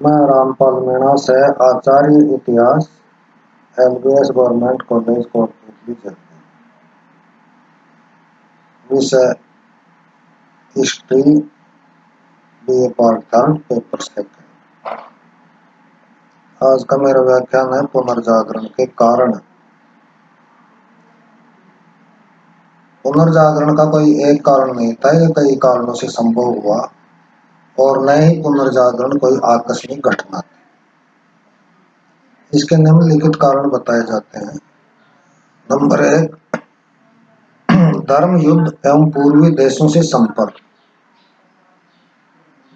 मैं रामपाल मीणा से आचार्य इतिहास LBS government college Kotputli Jaipur. विषय history BA part third paper second. आज का मेरा व्याख्यान है पुनर्जागरण के कारण। पुनर्जागरण का कोई एक कारण नहीं था, ये कई कारणों से संभव हुआ और न ही पुनर्जागरण कोई आकस्मिक घटना थी। इसके निम्नलिखित कारण बताए जाते हैं। नंबर 1, धर्म युद्ध एवं पूर्वी देशों से संपर्क।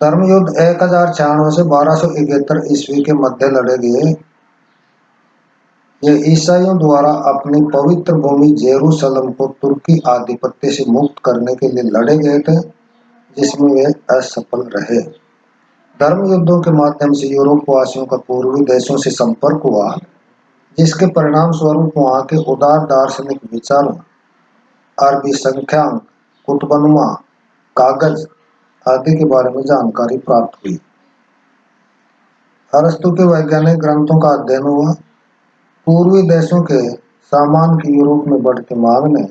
धर्म युद्ध 1096 से 1271 ईस्वी के मध्य लड़े गए। ये ईसाइयों द्वारा अपनी पवित्र भूमि जेरूसलम को तुर्की आधिपत्य से मुक्त करने के लिए लड़े गए थे, जिसमें वे असफल रहे। धर्म युद्धों के माध्यम से यूरोप वासियों का पूर्वी देशों से संपर्क हुआ, जिसके परिणाम स्वरूप वहां के उदार दार्शनिक विचारों, अरबी संख्यांक, कुतुबनुमा, कागज आदि के बारे में जानकारी प्राप्त हुई। अरस्तु के वैज्ञानिक ग्रंथों का अध्ययन हुआ। पूर्वी देशों के सामान की यूरोप में बढ़ती मांग ने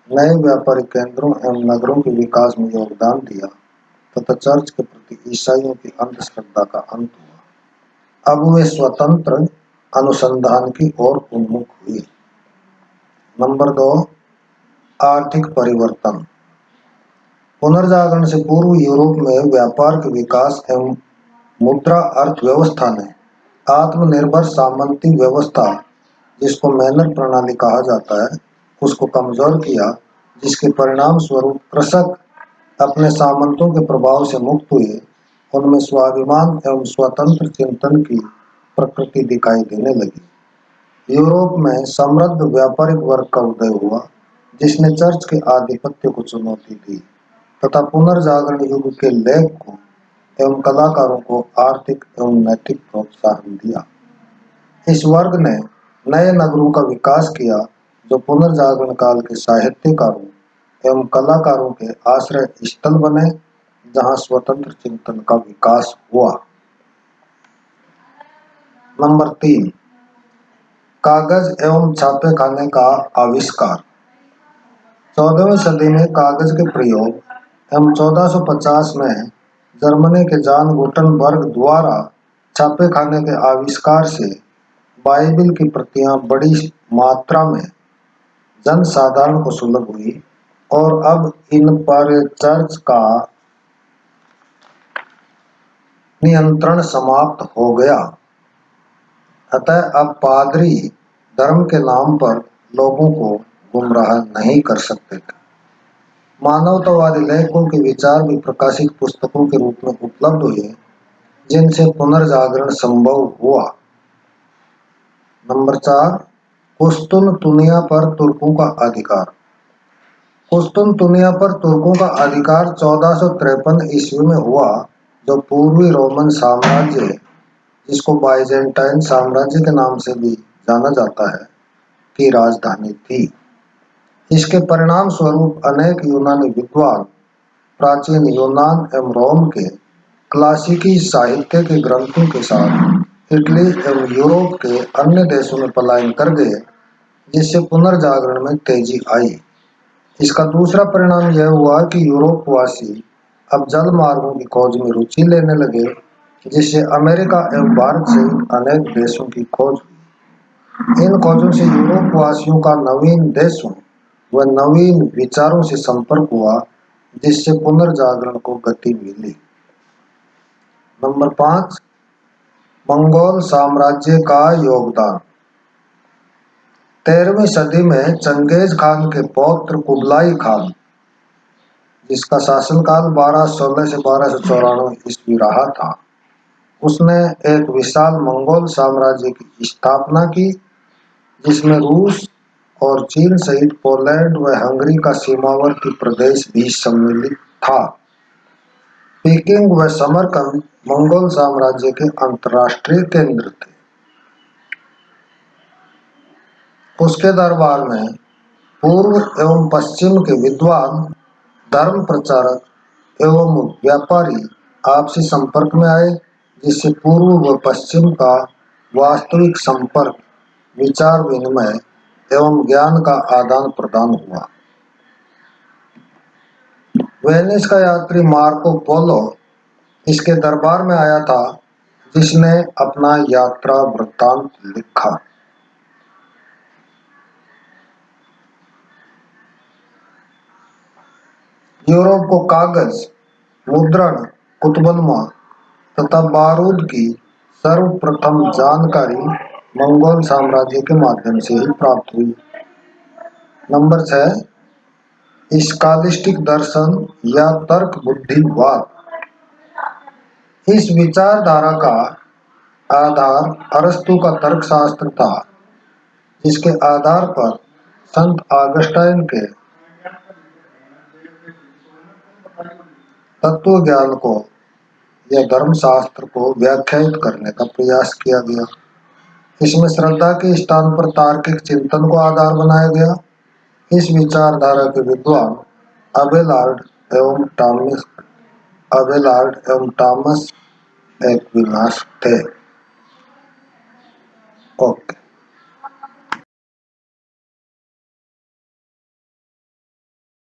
नए व्यापारिक केंद्रों एवं नगरों के विकास में योगदान दिया तथा चर्च के प्रति ईसाइयों की अंधश्रद्धा का अंत हुआ। अब वे स्वतंत्र अनुसंधान की ओर उन्मुख हुए। नंबर 2, आर्थिक परिवर्तन। पुनर्जागरण से पूर्व यूरोप में व्यापार के विकास एवं मुद्रा अर्थव्यवस्था ने आत्मनिर्भर सामंती व्यवस्था, जिसको मैनर प्रणाली कहा जाता है, उसको कमजोर किया, जिसके परिणाम स्वरूप कृषक अपने सामंतों के प्रभाव से मुक्त हुए। उनमें स्वाभिमान एवं स्वतंत्र चिंतन की प्रकृति दिखाई देने लगी। यूरोप में समृद्ध व्यापारिक वर्ग का उदय हुआ, जिसने चर्च के आधिपत्य को चुनौती दी तथा पुनर्जागरण युग के लेख को एवं कलाकारों को आर्थिक एवं नैतिक प्रोत्साहन दिया। इस वर्ग ने नए नगरों का विकास किया, जो पुनर्जागरण काल के साहित्यकारों एवं कलाकारों के आश्रय स्थल बने, जहां स्वतंत्र चिंतन का विकास हुआ। नंबर 3, कागज एवं छापेखाने का आविष्कार। 14वीं सदी में कागज के प्रयोग एवं 1450 में जर्मनी के जॉन गुटेनबर्ग द्वारा छापेखाने के आविष्कार से बाइबिल की प्रतियां बड़ी मात्रा में जनसाधारण को सुलभ हुई और अब इन पर चर्च का नियंत्रण समाप्त हो गया। अतः अब पादरी धर्म के नाम पर लोगों को गुमराह नहीं कर सकते थे। मानवतावादी लेखकों के विचार भी प्रकाशित पुस्तकों के रूप में उपलब्ध हुए, जिनसे पुनर्जागरण संभव हुआ। नंबर 4, कुस्तुनतुनिया पर तुर्कों का अधिकार। कुस्तुनतुनिया पर तुर्कों का अधिकार 1453 ईस्वी में हुआ, जो पूर्वी रोमन साम्राज्य, जिसको बाइजेंटाइन साम्राज्य के नाम से भी जाना जाता है, की राजधानी थी। इसके परिणाम स्वरूप अनेक यूनानी विद्वान प्राचीन यूनान एवं रोम के क्लासिकी साहित्य के ग्रंथों के साथ इटली एवं यूरोप के अन्य देशों में पलायन कर गए, जिससे पुनर्जागरण में तेजी आई। इसका दूसरा परिणाम यह हुआ कि यूरोपवासी अब जल मार्गों की खोज में रुचि लेने लगे, जिससे अमेरिका एवं भारत सहित अनेक देशों की खोज हुई। इन खोजों से यूरोपवासियों का नवीन देशों व नवीन विचारों से संपर्क हुआ, जिससे पुनर्जागरण को गति मिली। नंबर 5, मंगोल साम्राज्य का योगदान। 13वीं सदी में चंगेज खान के पौत्र कुबलाई खान, जिसका शासनकाल 1216 से 1294 ईस्वी रहा था, उसने एक विशाल मंगोल साम्राज्य की स्थापना की, जिसमें रूस और चीन सहित पोलैंड व हंगरी का सीमावर्ती प्रदेश भी सम्मिलित था। पीकिंग व समरकंद मंगोल साम्राज्य के अंतर्राष्ट्रीय केंद्र थे। उसके दरबार में पूर्व एवं पश्चिम के विद्वान, धर्म प्रचारक एवं व्यापारी आपसी संपर्क में आए, जिससे पूर्व व पश्चिम का वास्तविक संपर्क, विचार विनिमय एवं ज्ञान का आदान प्रदान हुआ। वेनिस का यात्री मार्को पोलो इसके दरबार में आया था, जिसने अपना यात्रा वृत्तांत लिखा। यूरोप को कागज, मुद्रण, कुतुबनुमा तथा बारूद की सर्वप्रथम जानकारी मंगोल साम्राज्य के माध्यम से ही प्राप्त हुई। नंबर 6, स्कॉलिस्टिक दर्शन या तर्क बुद्धिवाद। इस विचारधारा का आधार अरस्तु का तर्कशास्त्र था, जिसके आधार पर संत ऑगस्टाइन के तत्व ज्ञान को या धर्मशास्त्र को व्याख्यायित करने का प्रयास किया गया। इसमें श्रद्धा के स्थान पर तार्किक चिंतन को आधार बनाया गया। इस विचारधारा के विद्वान अबेलार्ड एवं टॉमस एक्विनास थे। ओके।